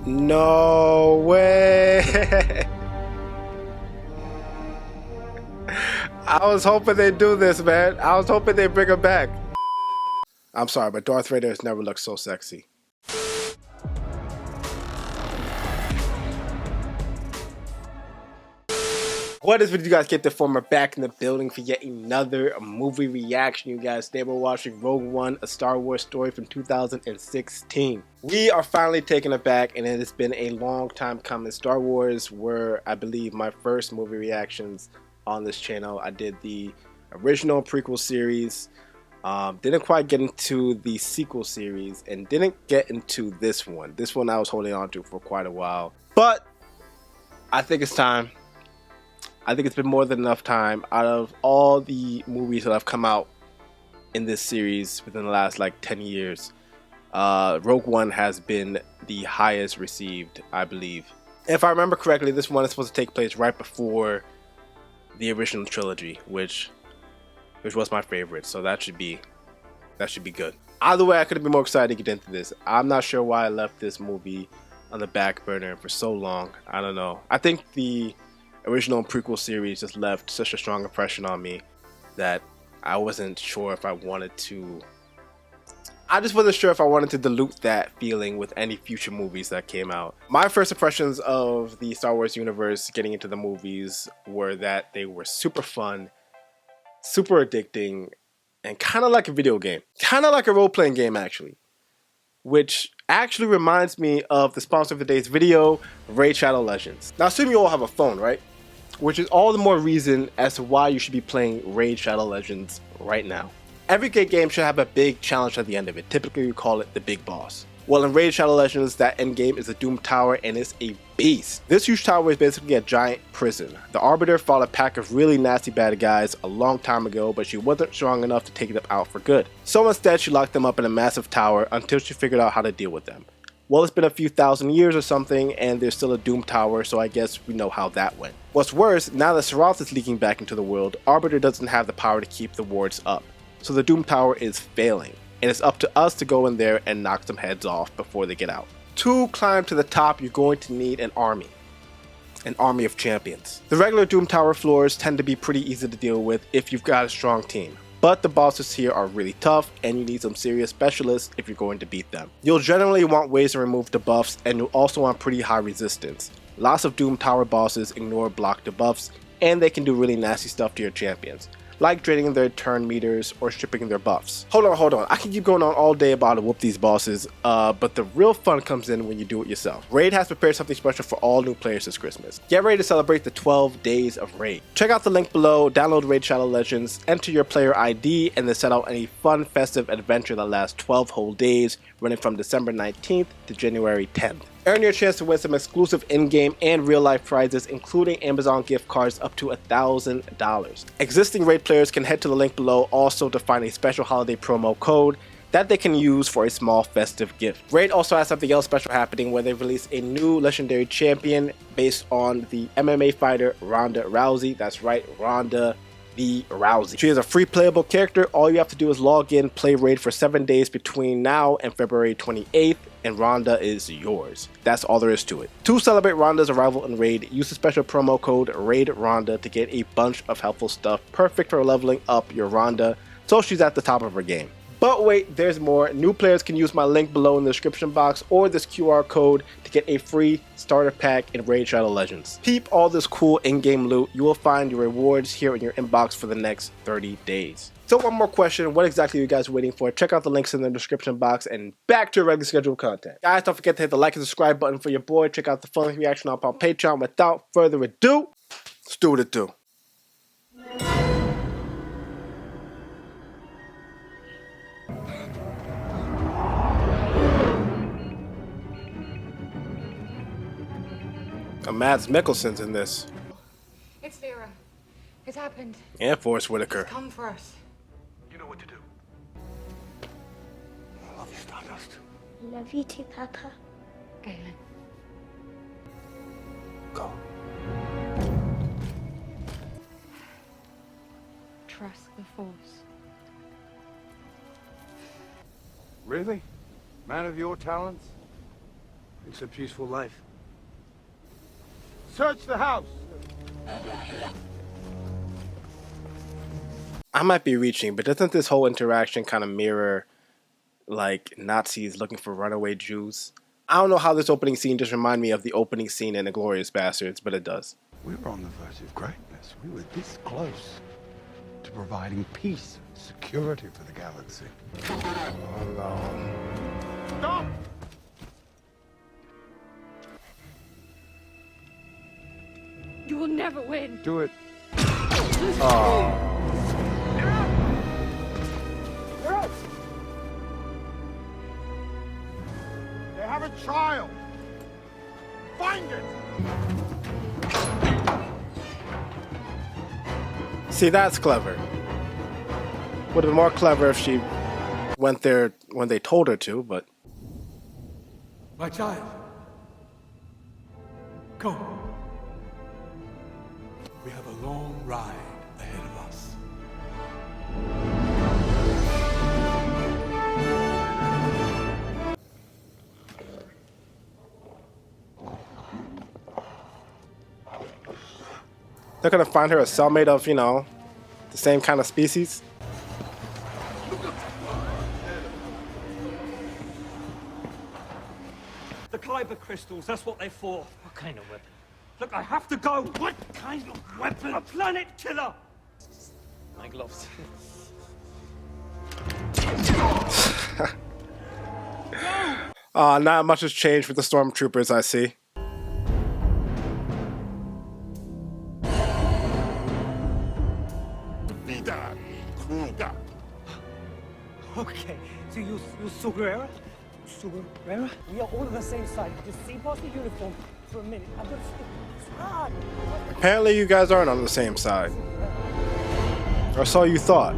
No way. I was hoping they'd do this, man. I was hoping they'd bring her back. I'm sorry, but Darth Vader has never looked so sexy. What is with you guys? Get the former back in the building for yet another movie reaction, you guys. Today we're watching Rogue One, a Star Wars story from 2016. We are finally taking it back, and it has been a long time coming. Star Wars were, I believe, my first movie reactions on this channel. I did the original prequel series, didn't quite get into the sequel series, and didn't get into this one. This one I was holding on to for quite a while, but I think it's time. I think it's been more than enough time. Out of all the movies that have come out in this series within the last like 10 years, Rogue One has been the highest received, I believe. If I remember correctly, this one is supposed to take place right before the original trilogy, which was my favorite. So that should be good. Either way, I could have been more excited to get into this. I'm not sure why I left this movie on the back burner for so long. I don't know. I think the original prequel series just left such a strong impression on me that I wasn't sure if I wanted to. I just wasn't sure if I wanted to dilute that feeling with any future movies that came out. My first impressions of the Star Wars universe getting into the movies were that they were super fun, super addicting, and kind of like a video game. Kind of like a role-playing game, actually. Which actually reminds me of the sponsor of today's video, Raid Shadow Legends. Now, assume you all have a phone, right? Which is all the more reason as to why you should be playing Raid Shadow Legends right now. Every good game should have a big challenge at the end of it. Typically, we call it the big boss. Well, in Raid Shadow Legends, that end game is a Doom Tower, and it's a beast. This huge tower is basically a giant prison. The Arbiter fought a pack of really nasty bad guys a long time ago, but she wasn't strong enough to take them out for good. So instead, she locked them up in a massive tower until she figured out how to deal with them. Well, it's been a few thousand years or something, and there's still a Doom Tower, so I guess we know how that went. What's worse, now that Scarif is leaking back into the world, Arbiter doesn't have the power to keep the wards up. So the Doom Tower is failing, and it's up to us to go in there and knock some heads off before they get out. To climb to the top, you're going to need an army of champions. The regular Doom Tower floors tend to be pretty easy to deal with if you've got a strong team. But the bosses here are really tough, and you need some serious specialists if you're going to beat them. You'll generally want ways to remove debuffs, and you'll also want pretty high resistance. Lots of Doom Tower bosses ignore block debuffs, and they can do really nasty stuff to your champions, like draining their turn meters or stripping their buffs. Hold on, I can keep going on all day about how to whoop these bosses, but the real fun comes in when you do it yourself. Raid has prepared something special for all new players this Christmas. Get ready to celebrate the 12 days of Raid. Check out the link below, download Raid Shadow Legends, enter your player ID, and then set out any fun festive adventure that lasts 12 whole days, running from December 19th to January 10th. Earn your chance to win some exclusive in-game and real-life prizes, including Amazon gift cards up to $1,000. Existing Raid players can head to the link below also to find a special holiday promo code that they can use for a small festive gift. Raid also has something else special happening where they release a new legendary champion based on the MMA fighter Ronda Rousey. That's right, Ronda the Rousey. She is a free playable character. All you have to do is log in, play Raid for 7 days between now and February 28th, and Ronda is yours. That's all there is to it. To celebrate Ronda's arrival in Raid, use the special promo code RAIDRONDA to get a bunch of helpful stuff, perfect for leveling up your Ronda so she's at the top of her game. But wait, there's more. New players can use my link below in the description box or this QR code to get a free starter pack in Raid Shadow Legends. Peep all this cool in-game loot. You will find your rewards here in your inbox for the next 30 days. So one more question, what exactly are you guys waiting for? Check out the links in the description box and back to your regular scheduled content. Guys, don't forget to hit the like and subscribe button for your boy. Check out the fun reaction up on Patreon. Without further ado, let's do what it do. Mads Mikkelsen's in this. It's Vera. It's happened. And Forrest Whitaker. It's come for us. You know what to do. I love you, Stardust. I love you too, Papa. Galen. Go. Trust the Force. Really? Man of your talents? It's a peaceful life. Search the house! I might be reaching, but doesn't this whole interaction kind of mirror like Nazis looking for runaway Jews? I don't know how this opening scene just reminded me of the opening scene in *Inglourious Bastards*, but it does. We were on the verge of greatness. We were this close to providing peace and security for the galaxy. Oh no. Stop! You will never win. Do it. Oh. They have a child! Find it! See, that's clever. Would have been more clever if she went there when they told her to, but... My child. Come. We have a long ride ahead of us. They're gonna find her a cellmate of, you know, the same kind of species. The Kyber crystals, that's what they're for. What kind of weapon? Look, I have to go. What kind of weapon? A planet killer! My gloves. Not much has changed with the stormtroopers, I see. Okay, so you Superera? Superera? We are all on the same side. Just see past the uniform for a minute. I'm gonna it's hard. Apparently you guys aren't on the same side. Or so you thought.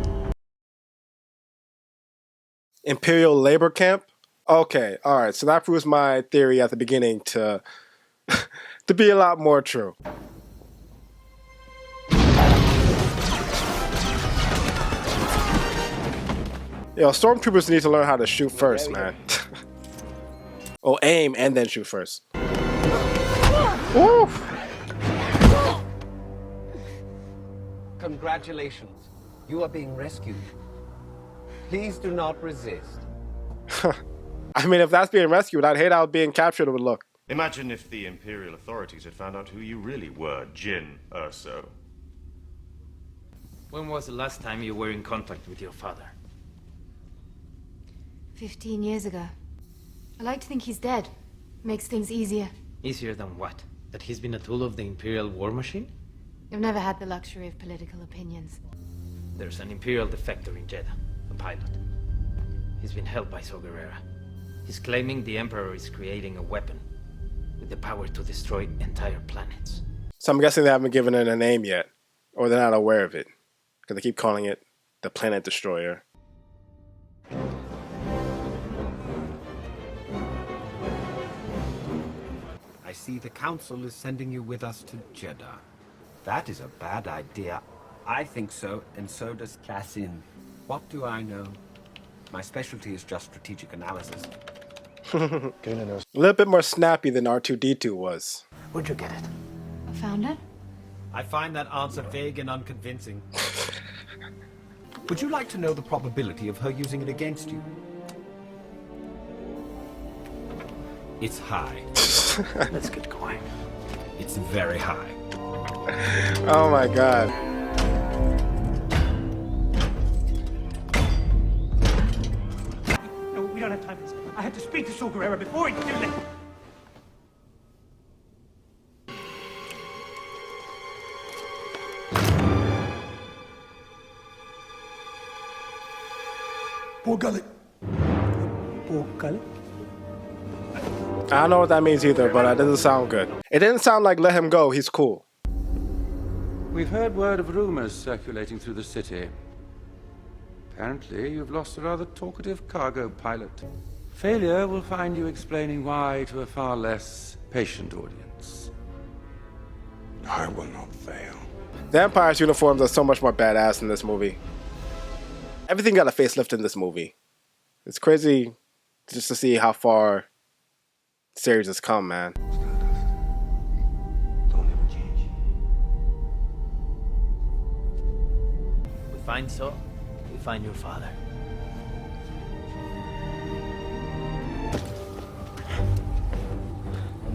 Imperial labor camp? Okay, alright, so that proves my theory at the beginning to to be a lot more true. Yo, stormtroopers need to learn how to shoot first, man. Oh, aim and then shoot first. Woo! Congratulations. You are being rescued. Please do not resist. I mean, if that's being rescued, I'd hate how being captured would look. Imagine if the Imperial authorities had found out who you really were, Jyn Erso. When was the last time you were in contact with your father? 15 years ago. I like to think he's dead. Makes things easier. Easier than what? That he's been a tool of the Imperial war machine? I've never had the luxury of political opinions. There's an Imperial defector in Jedha, a pilot. He's been held by Saw Gerrera. He's claiming the Emperor is creating a weapon with the power to destroy entire planets. So I'm guessing they haven't given it a name yet. Or they're not aware of it. Because they keep calling it the Planet Destroyer. I see the Council is sending you with us to Jedha. That is a bad idea. I think so, and so does Cassin. What do I know? My specialty is just strategic analysis. Galen Erso. A little bit more snappy than R2-D2 was. Where'd you get it? I found it. I find that answer vague and unconvincing. Would you like to know the probability of her using it against you? It's high. Let's get going. It's very high. Oh my god. No, we don't have time for this. I have to speak to Saw Gerrera before he can do that. Poor gullet. Poor Galen. I don't know what that means either, but it doesn't sound good. It didn't sound like let him go, he's cool. We've heard word of rumors circulating through the city. Apparently, you've lost a rather talkative cargo pilot. Failure will find you explaining why to a far less patient audience. I will not fail. The Empire's uniforms are so much more badass in this movie. Everything got a facelift in this movie. It's crazy just to see how far series has come, man. Don't ever change. We find so, we find your father.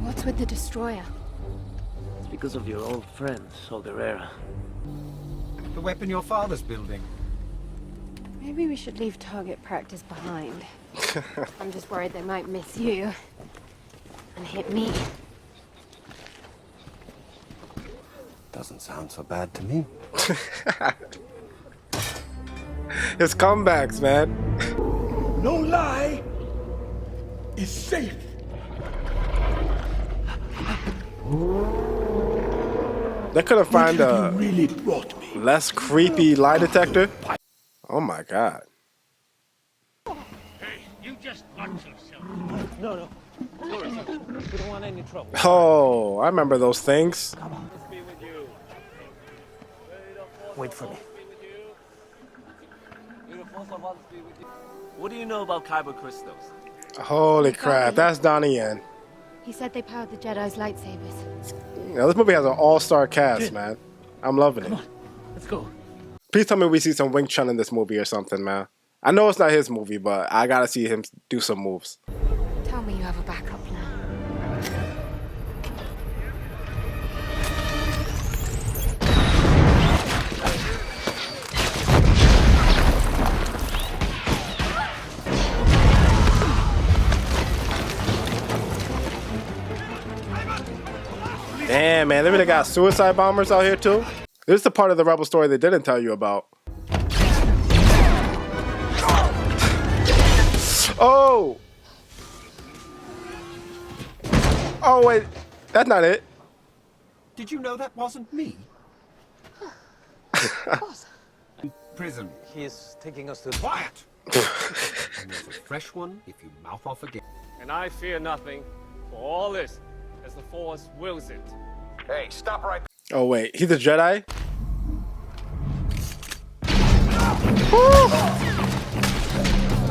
What's with the destroyer? It's because of your old friend, Saw Gerrera. The weapon your father's building. Maybe we should leave target practice behind. I'm just worried they might miss you and hit me. Doesn't sound so bad to me. His comebacks, man. No lie is safe. They could have found a Really brought me. less creepy lie detector. Oh my god. Hey, you just watch yourself. No. We don't want any trouble. Oh, I remember those things. Wait for me. What do you know about kyber crystals? Holy crap, that's Donnie Yen. He said they powered the Jedi's lightsabers. You know, this movie has an all-star cast, man. I'm loving it. Let's go. Please tell me we see some Wing Chun in this movie or something, man. I know it's not his movie, but I gotta see him do some moves. Tell me you have a backup plan. Damn, man, they really got suicide bombers out here too? This is the part of the Rebel story they didn't tell you about. Oh! Oh, wait. That's not it. Did you know that wasn't me? Prison. He's taking us to... Quiet! And there's a fresh one if you mouth off again. And I fear nothing, for all this, as the Force wills it. Hey, stop right Oh, wait. He's a Jedi?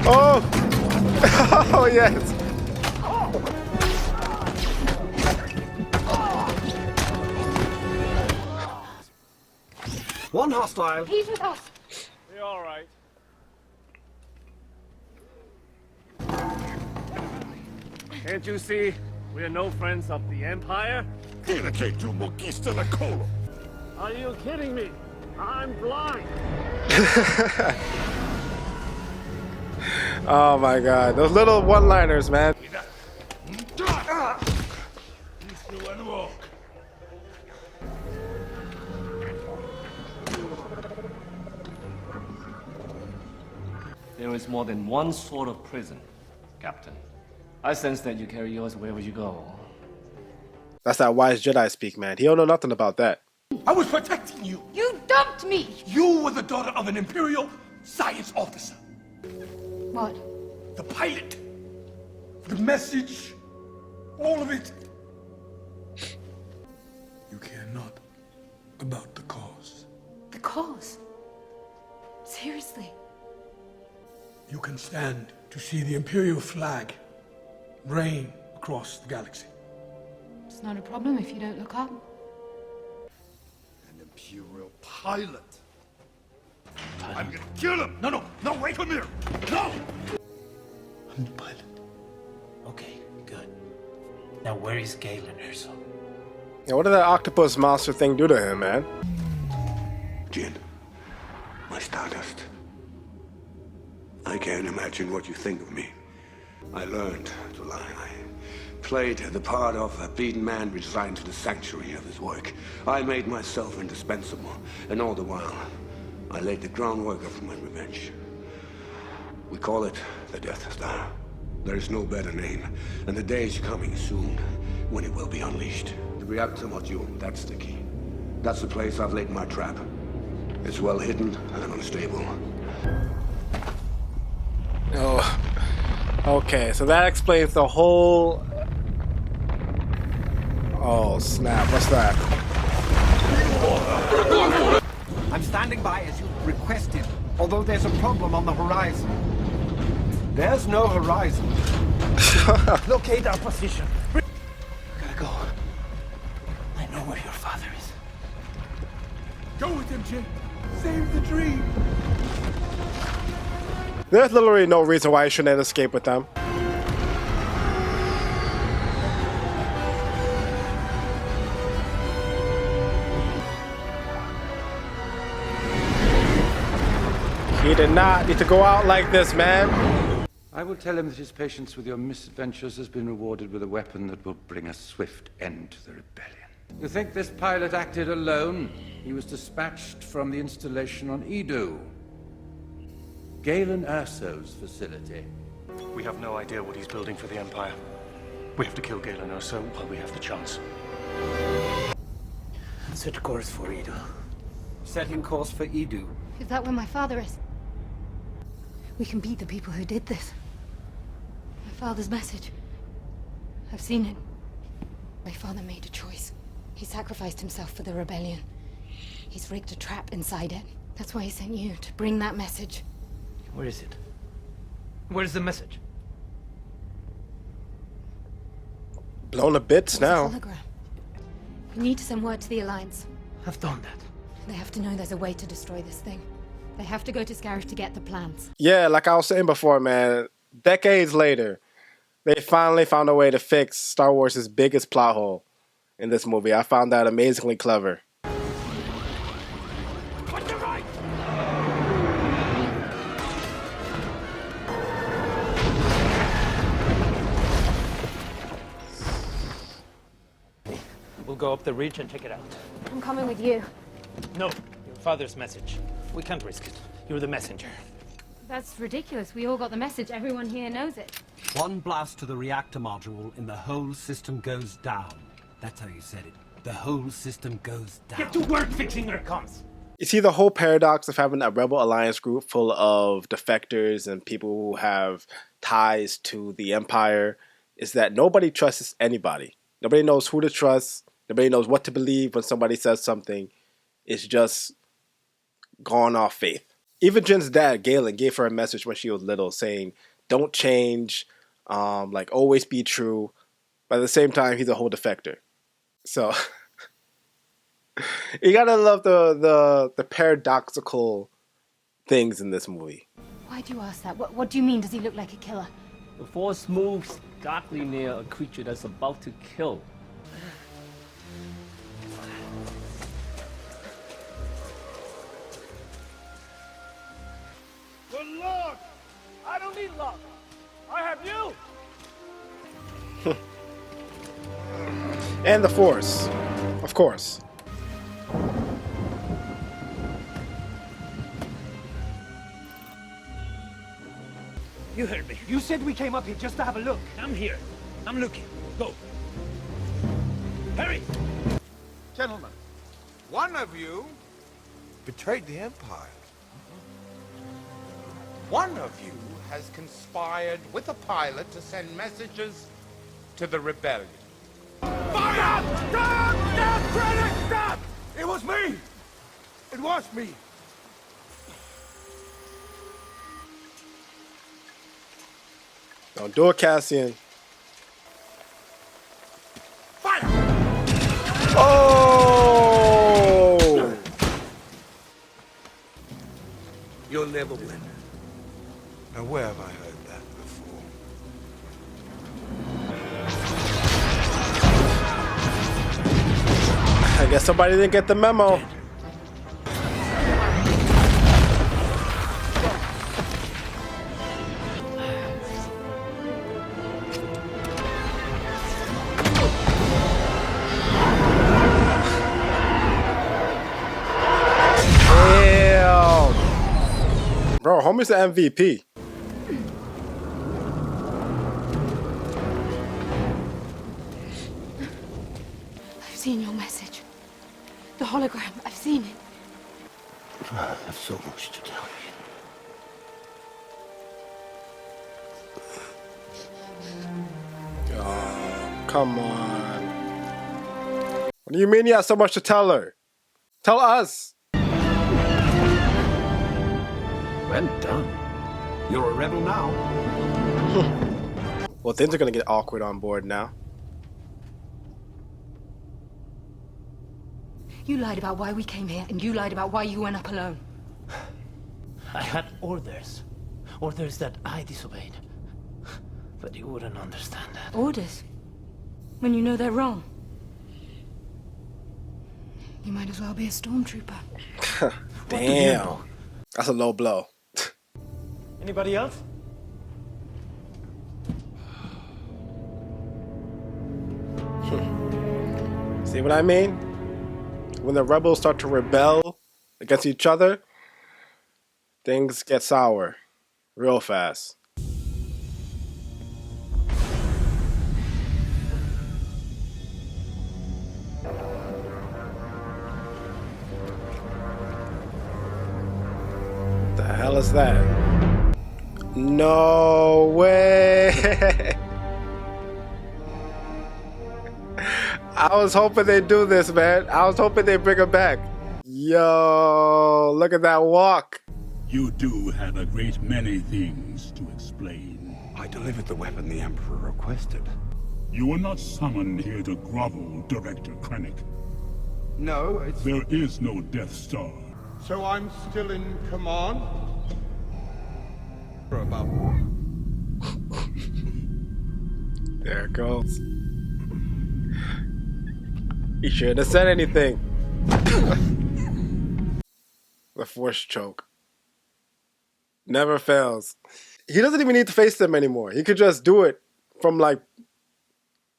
Oh! Oh, yes. One hostile. He's with us. Be all right. Can't you see we're no friends of the Empire? Are you kidding me? I'm blind. Oh my god. Those little one-liners, man. There is more than one sort of prison, Captain. I sense that you carry yours wherever you go. That's that wise Jedi speak, man. He don't know nothing about that. I was protecting you. You dumped me! You were the daughter of an Imperial science officer. What? The pilot. The message. All of it. You care not about the cause. The cause? Seriously? You can stand to see the Imperial flag reign across the galaxy. It's not a problem if you don't look up. An Imperial pilot. I'm gonna kill him! No, wait a minute! No! I'm the pilot. Okay, good. Now where is Galen Erso? Yeah, what did that octopus monster thing do to him, man? Jyn, my Stardust. I can't imagine what you think of me. I learned to lie. I played the part of a beaten man resigned to the sanctuary of his work. I made myself indispensable, and all the while, I laid the groundwork for my revenge. We call it the Death Star. There is no better name, and the day is coming soon when it will be unleashed. The reactor module, that's the key. That's the place I've laid my trap. It's well hidden and unstable. Oh, okay, so that explains the whole... Oh, snap, what's that? I'm standing by as you requested, although there's a problem on the horizon. There's no horizon. Locate our position. We gotta go. I know where your father is. Go with him, Jyn. Save the dream. There's literally no reason why he shouldn't escape with them. He did not need to go out like this, man. I will tell him that his patience with your misadventures has been rewarded with a weapon that will bring a swift end to the rebellion. You think this pilot acted alone? He was dispatched from the installation on Edu, Galen Erso's facility. We have no idea what he's building for the Empire. We have to kill Galen Erso while we have the chance. Set course for Edu. Setting course for Edu. Is that where my father is? We can beat the people who did this. My father's message. I've seen it. My father made a choice. He sacrificed himself for the rebellion. He's rigged a trap inside it. That's why he sent you, to bring that message. Where is it? Where's the message? Blown to bits now. Hologram. We need to send word to the Alliance. I've done that. They have to know there's a way to destroy this thing. They have to go to Scarif to get the plans. Yeah, like I was saying before, man. Decades later, they finally found a way to fix Star Wars' biggest plot hole in this movie. I found that amazingly clever. We'll go up the ridge and check it out. I'm coming with you. No, your father's message. We can't risk it. You're the messenger. That's ridiculous. We all got the message. Everyone here knows it. One blast to the reactor module and the whole system goes down. That's how you said it. The whole system goes down. Get to work fixing our comms. You see the whole paradox of having a Rebel Alliance group full of defectors and people who have ties to the Empire is that nobody trusts anybody. Nobody knows who to trust. Nobody knows what to believe when somebody says something. It's just gone off faith. Even Jyn's dad, Galen, gave her a message when she was little saying, don't change, like always be true. But at the same time, he's a whole defector. So you gotta love the paradoxical things in this movie. Why do you ask that? What do you mean? Does he look like a killer? The Force moves darkly near a creature that's about to kill. Good luck! I don't need luck. I have you! And the Force, of course. You heard me. You said we came up here just to have a look. I'm here. I'm looking. Go. Hurry! Gentlemen, one of you betrayed the Empire. One of you has conspired with a pilot to send messages to the rebellion. Fire! Stop! Stop! Credit! Stop! It was me! It was me! Don't do it, Cassian. Fire! Oh! You'll never win. Now, where have I heard that before? I guess somebody didn't get the memo. Damn. Bro, homie's the MVP. I've seen your message. The hologram. I've seen it. I have so much to tell you. Oh, come on. What do you mean you have so much to tell her? Tell us. Well done. You're a rebel now. Well, things are gonna get awkward on board now. You lied about why we came here, and you lied about why you went up alone. I had orders. Orders that I disobeyed. But you wouldn't understand that. Orders? When you know they're wrong? You might as well be a stormtrooper. Damn. That's a low blow. Anybody else? See what I mean? When the rebels start to rebel against each other, things get sour real fast. What the hell is that? No way! I was hoping they'd do this, man. I was hoping they'd bring her back. Yo, look at that walk. You do have a great many things to explain. I delivered the weapon the Emperor requested. You were not summoned here to grovel, Director Krennic. No, it's... There is no Death Star. So I'm still in command? About... There it goes. He shouldn't have said anything. The force choke. Never fails. He doesn't even need to face them anymore. He could just do it from like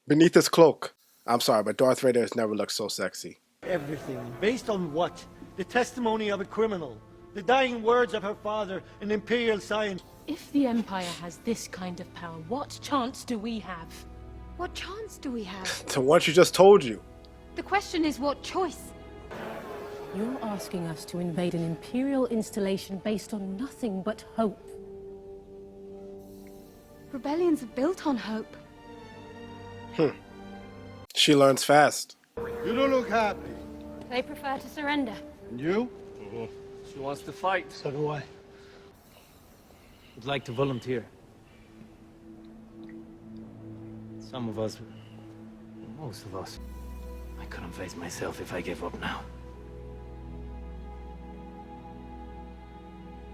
beneath his cloak. I'm sorry, but Darth Vader has never looked so sexy. Everything. Based on what? The testimony of a criminal. The dying words of her father, an Imperial science. If the Empire has this kind of power, what chance do we have? What chance do we have? To what you just told you. The question is, what choice? You're asking us to invade an Imperial installation based on nothing but hope. Rebellions are built on hope. She learns fast. You don't look happy. They prefer to surrender. And you? She wants to fight. So do I. Would like to volunteer. Some of us, most of us. I couldn't face myself if I gave up now.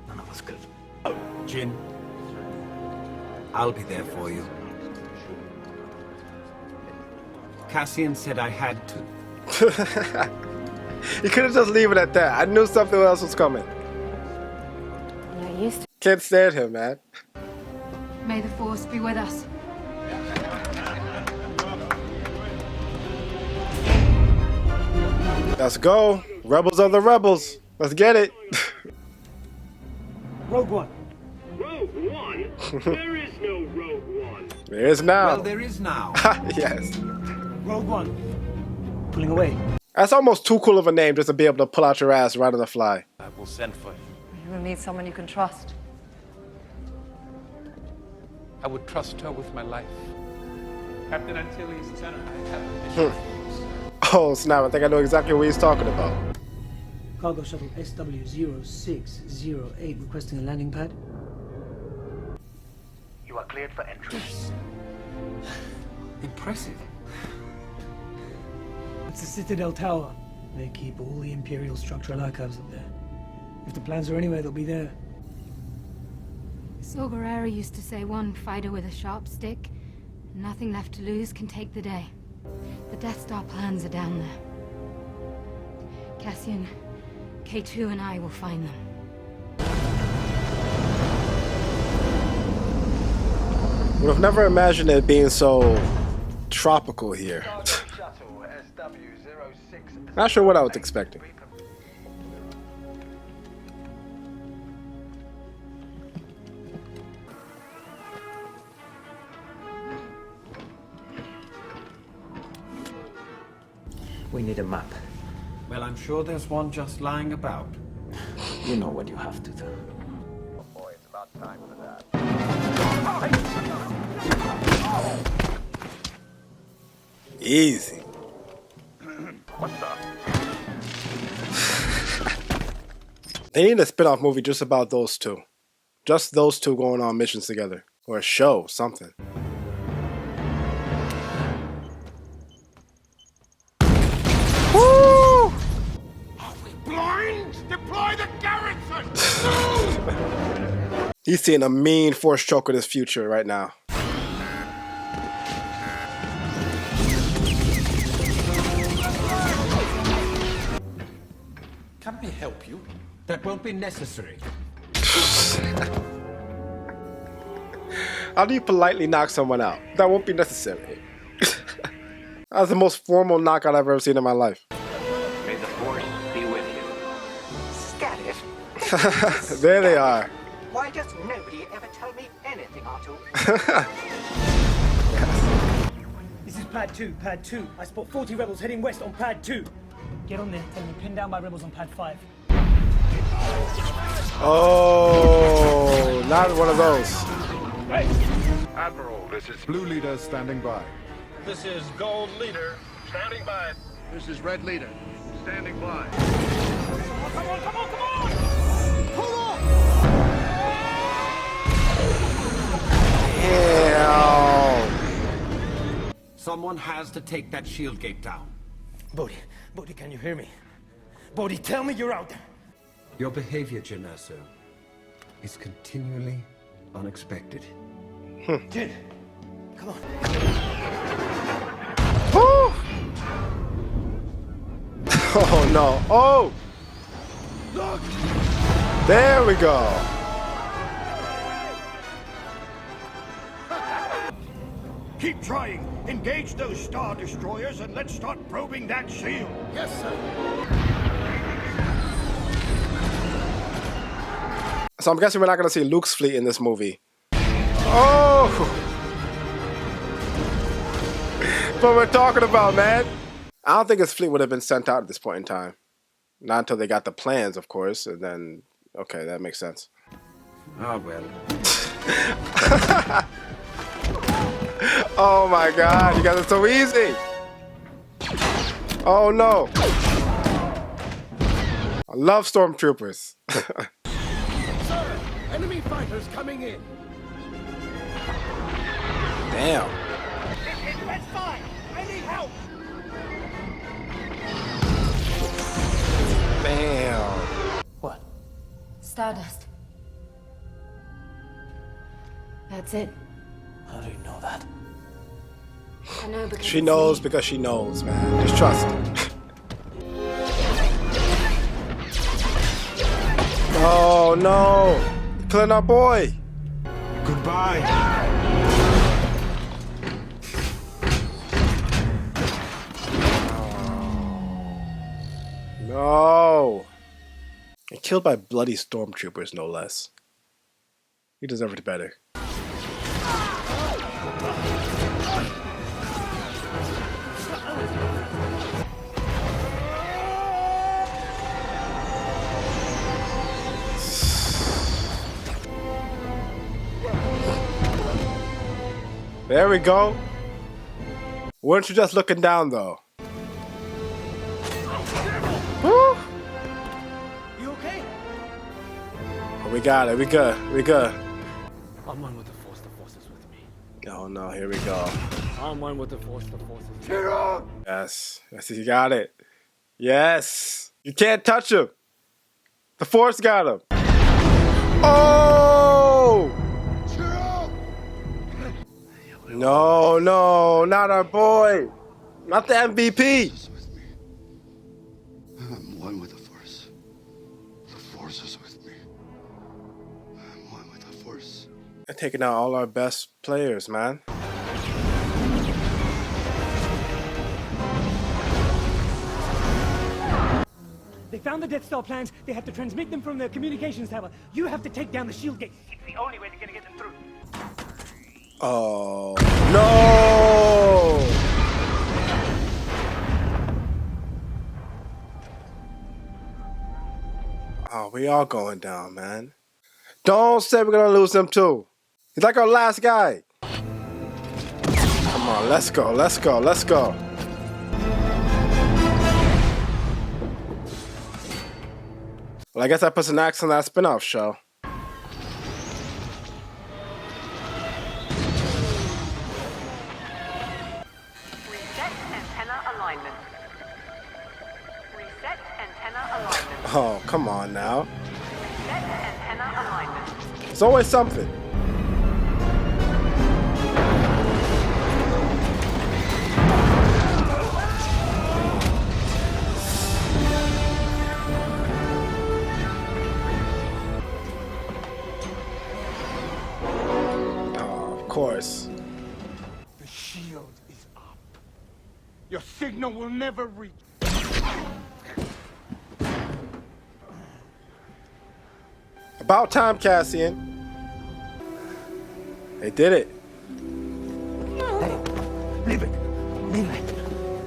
None of us could. Jyn, I'll be there for you. Cassian said I had to. You could have just leave it at that. I knew something else was coming. You're used to... Can't stand him, man. May the Force be with us. Let's go. Rebels are the rebels. Let's get it. Rogue One. Rogue One? There is no Rogue One. There is now. Well, there is now. Yes. Rogue One. Pulling away. That's almost too cool of a name just to be able to pull out your ass right on the fly. I will send for you. You will need someone you can trust. I would trust her with my life. Captain Antilles, Lieutenant, I have a mission. Oh snap, I think I know exactly what he's talking about. Cargo shuttle SW0608 requesting a landing pad. You are cleared for entry. Impressive. It's the Citadel Tower. They keep all the Imperial structural archives up there. If the plans are anywhere, they'll be there. Saw Gerrera used to say one fighter with a sharp stick, nothing left to lose, can take the day. The Death Star plans are down there. Cassian, K2 and I will find them. Would have never imagined it being so tropical here. Not sure what I was expecting. We need a map. Well, I'm sure there's one just lying about. You know what you have to do. Oh boy, it's about time for that. Easy. What the? They need a spin-off movie just about those two. Just those two going on missions together. Or a show, something. He's seeing a mean force choke in his future right now. Can we help you? That won't be necessary. How do you politely knock someone out? That won't be necessary. That's the most formal knockout I've ever seen in my life. May the Force be with you. Scarif. There they are. Why does nobody ever tell me anything, Artu? This is pad 2, pad 2. I spot 40 rebels heading west on pad 2. Get on there, tell me pinned down by rebels on pad 5. Oh, not one of those. Admiral, this is Blue Leader standing by. This is Gold Leader, standing by. This is Red Leader standing by. Come on, come on, come on! Pull off! Hell. Someone has to take that shield gate down. Bodhi, can you hear me? Bodhi, tell me you're out there. Your behavior, Jyn Erso, is continually unexpected. Jyn, come on. Woo! Oh no! Oh! Look! There we go. Keep trying. Engage those Star Destroyers and let's start probing that shield. Yes, sir. So I'm guessing we're not gonna see Luke's fleet in this movie. Oh! What we're talking about, man. I don't think his fleet would have been sent out at this point in time. Not until they got the plans, of course, and then okay, that makes sense. Ah, well. Oh my god, you guys are so easy. Oh no. I love stormtroopers. Sir, enemy fighters coming in. Damn. It's red 5! I need help! Bam. What? Stardust. That's it. How do you know that? I know because She it's knows me. because she knows, man. Just trust her. Oh no! Killing our boy! Goodbye! No! And killed by bloody stormtroopers, no less. He deserved better. There we go. Weren't you just looking down, though? Woo! You okay? Oh, we got it. We good. We good. I'm one with the Force is with me. Oh no, here we go. I'm one with the Force is with me. Yes. Yes, you got it. Yes. You can't touch him. The Force got him. Oh! No, no, not our boy. Not the MVP. I'm one with the Force. The Force is with me. I'm one with the Force. They're taking out all our best players, man. They found the Death Star plans. They have to transmit them from the communications tower. You have to take down the shield gate. It's the only way they're gonna get them through. Oh, no! Oh, we all going down, man. Don't say we're gonna lose him too. He's like our last guy. Come on, let's go, let's go, let's go. Well, I guess that puts an axe on that spin-off show. Reset antenna alignment. Reset antenna alignment. Oh, come on now. Reset antenna alignment. It's always something. Oh, of course. The shield is up. Your signal will never reach. About time, Cassian. They did it. Hey, leave it. Leave it.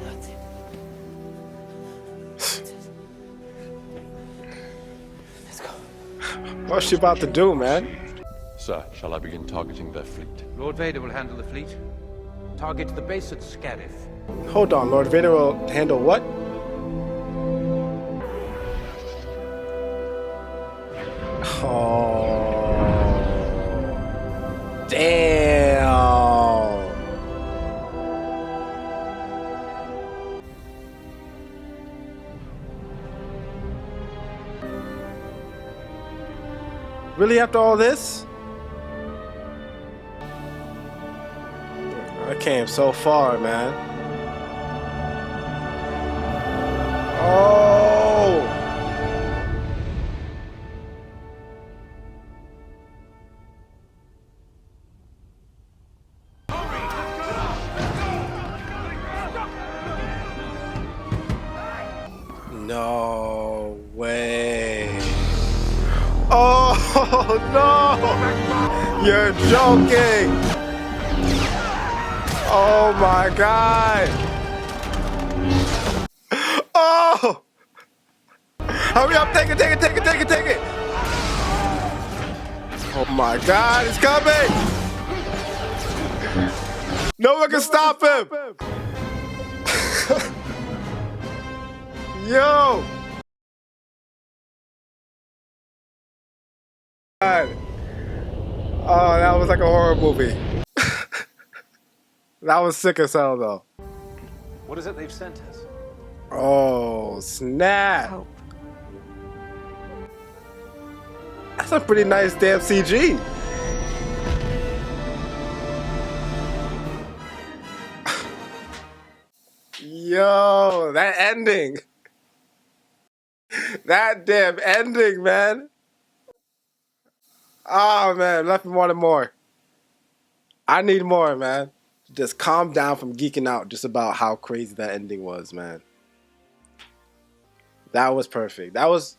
That's it. Let's go. What's she about to do, man? Sir, shall I begin targeting their fleet? Lord Vader will handle the fleet. Target the base at Scarif. Hold on, Lord Vader will handle what? Oh, damn. Really, after all this? I came so far, man. Oh! No way. Oh, no! You're joking! Oh my god! Oh! Hurry up, take it! Oh my god, it's coming! No one can stop him! Yo! God. Oh, that was like a horror movie. That was sick as hell, though. What is it they've sent us? Oh, snap. That's a pretty nice damn CG. Yo, that ending. That damn ending, man. Oh, man, left me wanting more. I need more, man. Just calm down from geeking out just about how crazy that ending was, man. That was perfect. That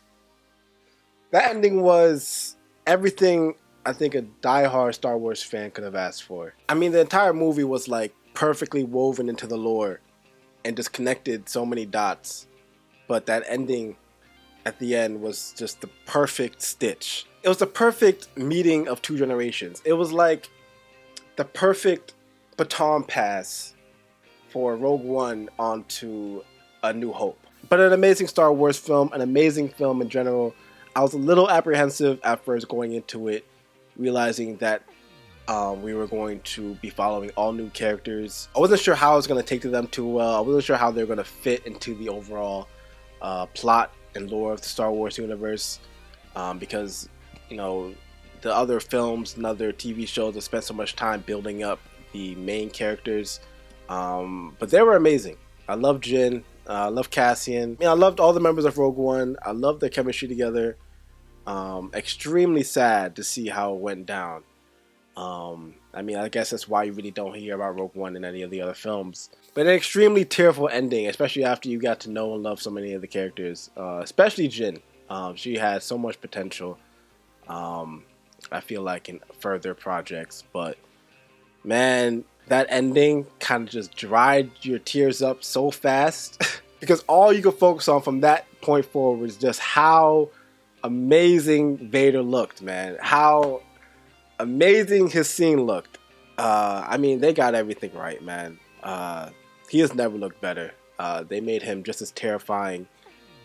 ending was everything I think a diehard Star Wars fan could have asked for. I mean, the entire movie was like perfectly woven into the lore and just connected so many dots. But that ending at the end was just the perfect stitch. It was the perfect meeting of two generations. It was like the perfect baton pass for Rogue One onto A New Hope. But an amazing Star Wars film, an amazing film in general. I was a little apprehensive at first going into it, realizing that we were going to be following all new characters. I wasn't sure how I was going to take to them too well. I wasn't sure how they were going to fit into the overall plot and lore of the Star Wars universe, because, you know, the other films and other TV shows have spent so much time building up the main characters, but they were amazing. I love Jyn, I love Cassian. I mean, I loved all the members of Rogue One. I loved their chemistry together. Extremely sad to see how it went down. I mean, I guess that's why you really don't hear about Rogue One in any of the other films. But an extremely tearful ending, especially after you got to know and love so many of the characters, especially Jyn. She had so much potential, I feel like, in further projects. But, man, that ending kind of just dried your tears up so fast. Because all you could focus on from that point forward was just how amazing Vader looked, man. How amazing his scene looked. I mean, they got everything right, man. He has never looked better. They made him just as terrifying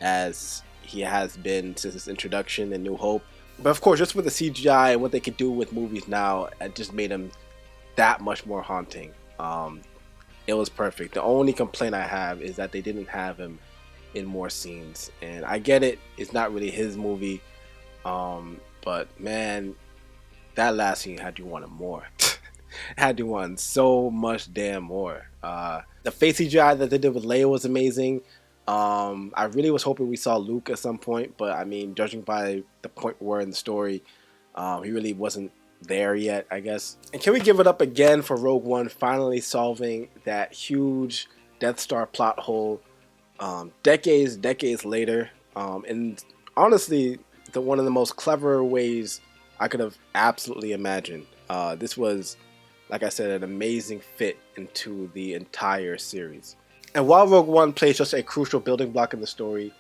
as he has been since his introduction in New Hope. But of course, just with the CGI and what they could do with movies now, it just made him that much more haunting. It was perfect. The only complaint I have is that they didn't have him in more scenes. And I get it, it's not really his movie. But man, that last scene had you wanting more. Had you want so much damn more. The face CGI that they did with Leia was amazing. I really was hoping we saw Luke at some point, but I mean, judging by the point we're in the story, he really wasn't there yet, I guess. And can we give it up again for Rogue One finally solving that huge Death Star plot hole decades later, and honestly, one of the most clever ways I could have absolutely imagined. This was, like I said, an amazing fit into the entire series. And while Rogue One plays just a crucial building block in the story,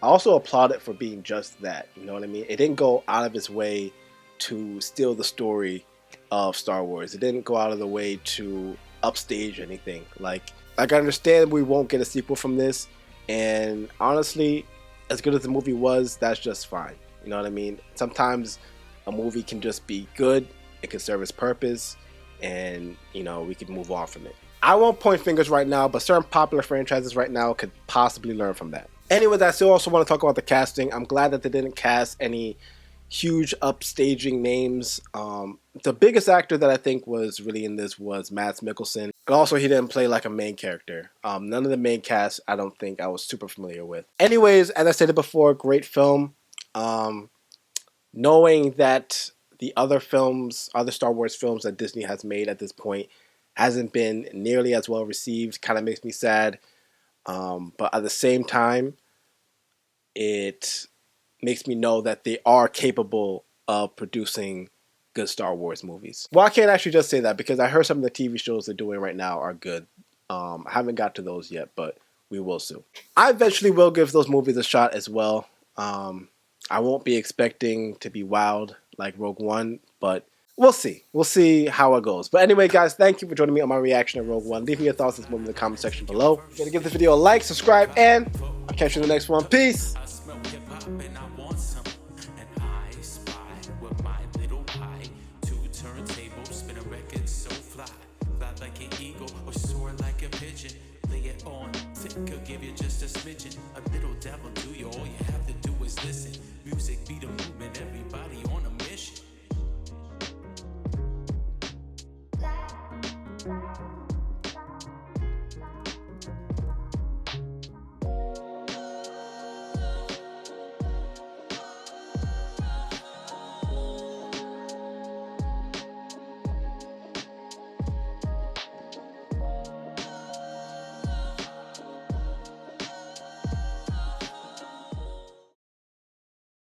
I also applaud it for being just that. You know what I mean? It didn't go out of its way to steal the story of Star Wars. It didn't go out of the way to upstage anything. Like I understand we won't get a sequel from this, and honestly, as good as the movie was, that's just fine. You know what I mean? Sometimes a movie can just be good, it can serve its purpose, and you know, we can move on from it. I won't point fingers right now, but certain popular franchises right now could possibly learn from that. Anyways, I still also want to talk about the casting. I'm glad that they didn't cast any huge upstaging names. The biggest actor that I think was really in this was Mads Mikkelsen. And also, he didn't play like a main character. None of the main cast, I don't think I was super familiar with. Anyways, as I said before, great film. Knowing that the other Star Wars films that Disney has made at this point hasn't been nearly as well received kind of makes me sad. But at the same time, it makes me know that they are capable of producing good Star Wars movies. Well, I can't actually just say that because I heard some of the TV shows they're doing right now are good. I haven't got to those yet, but we will soon. I eventually will give those movies a shot as well. I won't be expecting to be wowed like Rogue One, but we'll see. We'll see how it goes. But anyway, guys, thank you for joining me on my reaction to Rogue One. Leave me your thoughts on this movie in the comment section below. You're gonna give this video a like, subscribe, and I'll catch you in the next one. Peace. Could give you just a smidgen, a little devil do you, all you have to do is listen. Music be the movement, everybody on a